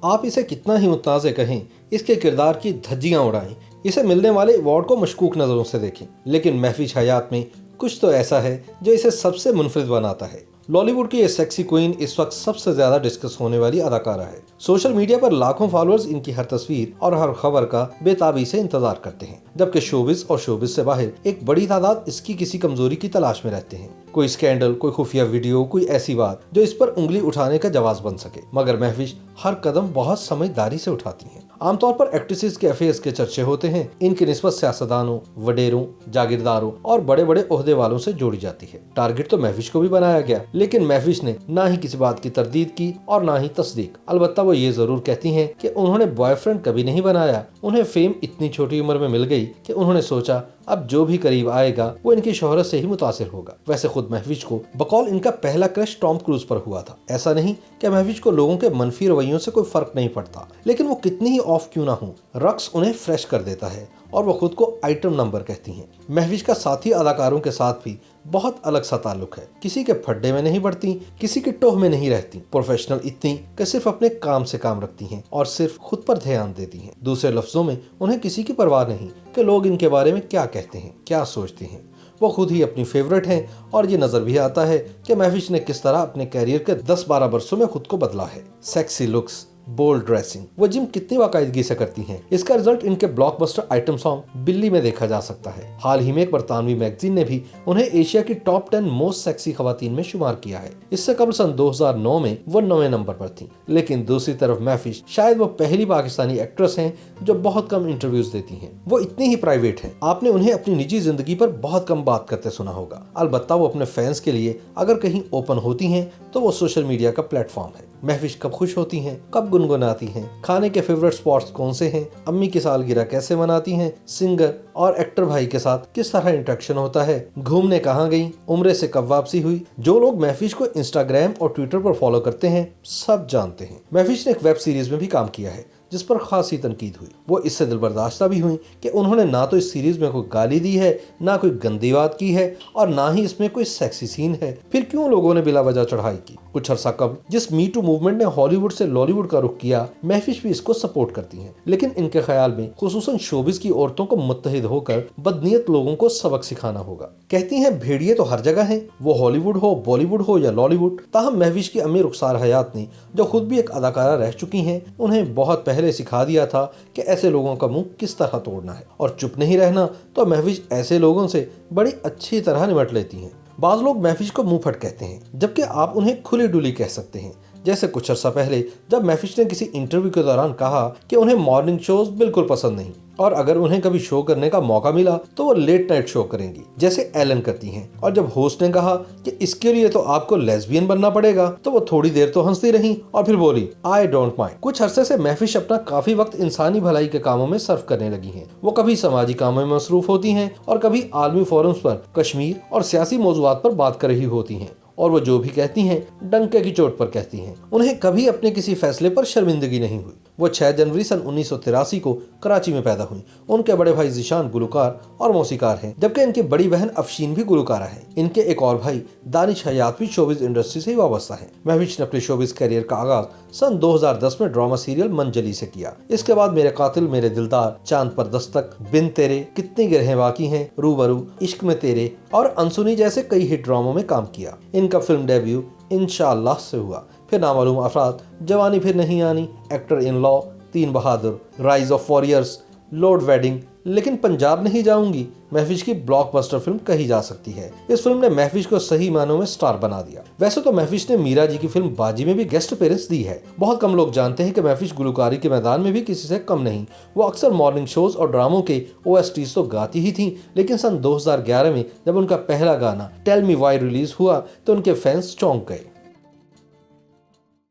आप इसे कितना ही मुतनाज़ कहें, इसके किरदार की धज्जियां उड़ाएं, इसे मिलने वाले अवार्ड को मशकूक नज़रों से देखें, लेकिन महफिज हयात में कुछ तो ऐसा है जो इसे सबसे मुनफरिद बनाता है। लॉलीवुड की ये सेक्सी क्वीन इस वक्त सबसे ज्यादा डिस्कस होने वाली अदाकारा है। सोशल मीडिया पर लाखों फॉलोअर्स इनकी हर तस्वीर और हर खबर का बेताबी से इंतजार करते हैं, जबकि शोबिज और शोबिज से बाहर एक बड़ी तादाद इसकी किसी कमजोरी की तलाश में रहते हैं। कोई स्कैंडल, कोई खुफिया वीडियो, कोई ऐसी बात जो इस पर उंगली उठाने का जवाब बन सके। मगर महफिज हर कदम बहुत समझदारी से उठाती हैं। आमतौर पर एक्ट्रेसेस के अफेयर्स के चर्चे होते हैं, इनकी निस्बत सियासतदानों, वडेरों, जागीरदारों और बड़े बड़े ओहदे वालों से जोड़ी जाती है। टारगेट तो महफिज को भी बनाया गया, लेकिन महफिज ने ना ही किसी बात की तरदीद की और ना ही तस्दीक। अलबत्ता वो ये जरूर कहती हैं कि उन्होंने बॉयफ्रेंड कभी नहीं बनाया। उन्हें फेम इतनी छोटी उम्र में मिल गई कि उन्होंने सोचा अब जो भी करीब आएगा वो इनकी शोहरत से ही मुतासिर होगा। वैसे खुद महफिज को बकौल इनका पहला क्रश टॉम क्रूज पर हुआ था। ऐसा नहीं कि महफिज को लोगों के मनफी रवैयों से कोई फर्क नहीं पड़ता, लेकिन वो कितनी ही ऑफ क्यों ना हो, रक्स उन्हें फ्रेश कर देता है और वो खुद को आइटम नंबर कहती हैं। महफिज का साथी अदाकारों के साथ भी बहुत अलग सा ताल्लुक है। किसी के फड्डे में नहीं पड़ती, किसी के टोह में नहीं रहती। प्रोफेशनल इतनी कि सिर्फ अपने काम से काम रखती हैं और सिर्फ खुद पर ध्यान देती हैं। दूसरे लफ्जों में उन्हें किसी की परवाह नहीं कि लोग इनके बारे में क्या कहते हैं, क्या सोचते हैं। वो खुद ही अपनी फेवरेट हैं और ये नजर भी आता है कि महफिज ने किस तरह अपने कैरियर के 10-12 वर्षों में खुद को बदला है। सेक्सी लुक्स, बोल्ड ड्रेसिंग, वो जिम कितनी बाकायदगी से करती हैं, इसका रिजल्ट इनके ब्लॉकबस्टर आइटम सॉन्ग बिल्ली में देखा जा सकता है। हाल ही में एक बरतानवी मैगजीन ने भी उन्हें एशिया की टॉप 10 मोस्ट सेक्सी खवातीन में शुमार किया है। इससे कबल सन 2009 में वो 9वें नंबर पर थी। लेकिन दूसरी तरफ महफिज शायद वो पहली पाकिस्तानी एक्ट्रेस हैं जो बहुत कम इंटरव्यूज देती हैं। वो इतनी ही प्राइवेट हैं, आपने उन्हें अपनी निजी जिंदगी पर बहुत कम बात करते सुना होगा। अलबत्ता वो अपने फैंस के लिए अगर कहीं ओपन होती हैं तो वो सोशल मीडिया का प्लेटफॉर्म है। महफिज कब खुश होती हैं, कब गुनगुनाती हैं, खाने के फेवरेट स्पॉट्स कौन से हैं, अम्मी की सालगिरह कैसे मनाती हैं, सिंगर और एक्टर भाई के साथ किस तरह इंटरेक्शन होता है, घूमने कहाँ गई, उम्रे से कब वापसी हुई। जो लोग महफिज को इंस्टाग्राम और ट्विटर पर फॉलो करते हैं सब जानते हैं। महफिज ने एक वेब सीरीज में भी काम किया है जिस पर खासी तनकीद हुई। वो इससे दिलबर्दाश्ता भी हुई कि उन्होंने ना तो इस सीरीज में कोई गाली दी है, ना कोई गंदी बात की है और ना ही इसमें कोई सेक्सी सीन है। फिर क्यों लोगों ने बिला वजह चढ़ाई की। कुछ अरसा कबल जिस मी टू मूवमेंट ने हॉलीवुड से लॉलीवुड का रुख किया, महफिज भी इसको सपोर्ट करती हैं। लेकिन इनके ख्याल में खुसूसन शोबिस की औरतों को मुत्तहिद होकर बदनीयत लोगों को सबक सिखाना होगा। कहती हैं भेड़िए तो हर जगह हैं, वो हॉलीवुड हो, बॉलीवुड हो या लॉलीवुड। ताहम महफिज की अम्मी रुखसार हयात ने, जो खुद भी एक अदाकारा रह चुकी हैं, उन्हें बहुत पहले सिखा दिया था कि ऐसे लोगों का मुंह किस तरह तोड़ना है और चुप नहीं रहना। तो महफिज ऐसे लोगों से बड़ी अच्छी तरह निपट लेती हैं। बाज लोग महफिज को मुंह फट कहते हैं, जबकि आप उन्हें खुली डुली कह सकते हैं। जैसे कुछ अर्सा पहले जब महफिज ने किसी इंटरव्यू के दौरान कहा कि उन्हें मॉर्निंग शोज बिल्कुल पसंद नहीं और अगर उन्हें कभी शो करने का मौका मिला तो वो लेट नाइट शो करेंगी, जैसे एलन करती हैं। और जब होस्ट ने कहा कि इसके लिए तो आपको लेस्बियन बनना पड़ेगा, तो वो थोड़ी देर तो हंसती रही और फिर बोली आई डोंट माइंड। कुछ अरसे से महफिज अपना काफी वक्त इंसानी भलाई के कामों में सर्व करने लगी हैं। वो कभी समाजी कामों में मसरूफ होती हैं और कभी आलमी फोरम्स पर कश्मीर और सियासी मौजुआत पर बात कर रही होती हैं। और वो जो भी कहती हैं डंके की चोट पर कहती हैं। उन्हें कभी अपने किसी फैसले पर शर्मिंदगी नहीं हुई। वो 6 जनवरी सन 1983 को कराची में पैदा हुई। उनके बड़े भाई जिशान गुलकार और मौसीकार हैं, जबकि इनकी बड़ी बहन अफशीन भी गुलकारा है। इनके एक और भाई दानिश हयात भी शोबिज इंडस्ट्री से ही वाबस्ता है। महफिज ने अपने शोबिज करियर का आगाज सन 2010 में ड्रामा सीरियल मंजली से किया। इसके बाद मेरे कातिल मेरे दिलदार, चांद पर दस्तक, बिन तेरे, कितनी गिरहें बाकी हैं, रूबरू, इश्क में तेरे और अनसुनी जैसे कई हिट ड्रामों में काम किया। इनका फिल्म डेब्यू इंशाअल्लाह से हुआ। फिर नामालूम अफराद, जवानी फिर नहीं आनी, actor in law, 3 Bahadur, rise of warriors, Lord wedding. लेकिन पंजाब नहीं जाऊंगी महफिज की ब्लॉकबस्टर फिल्म कही जा सकती है। इस फिल्म ने महफिज को सही मानों में स्टार बना दिया। वैसे तो महफिज ने मीरा जी की फिल्म बाजी में भी गेस्ट अपीयरेंस दी है। बहुत कम लोग जानते हैं कि महफिज गुलकारी के मैदान में भी किसी से कम नहीं। वो अक्सर मॉर्निंग शोज और ड्रामों के OSTs तो गाती ही थी, लेकिन सन 2011 में जब उनका पहला गाना टेल मी व्हाई रिलीज हुआ तो उनके फैंस चौंक गए।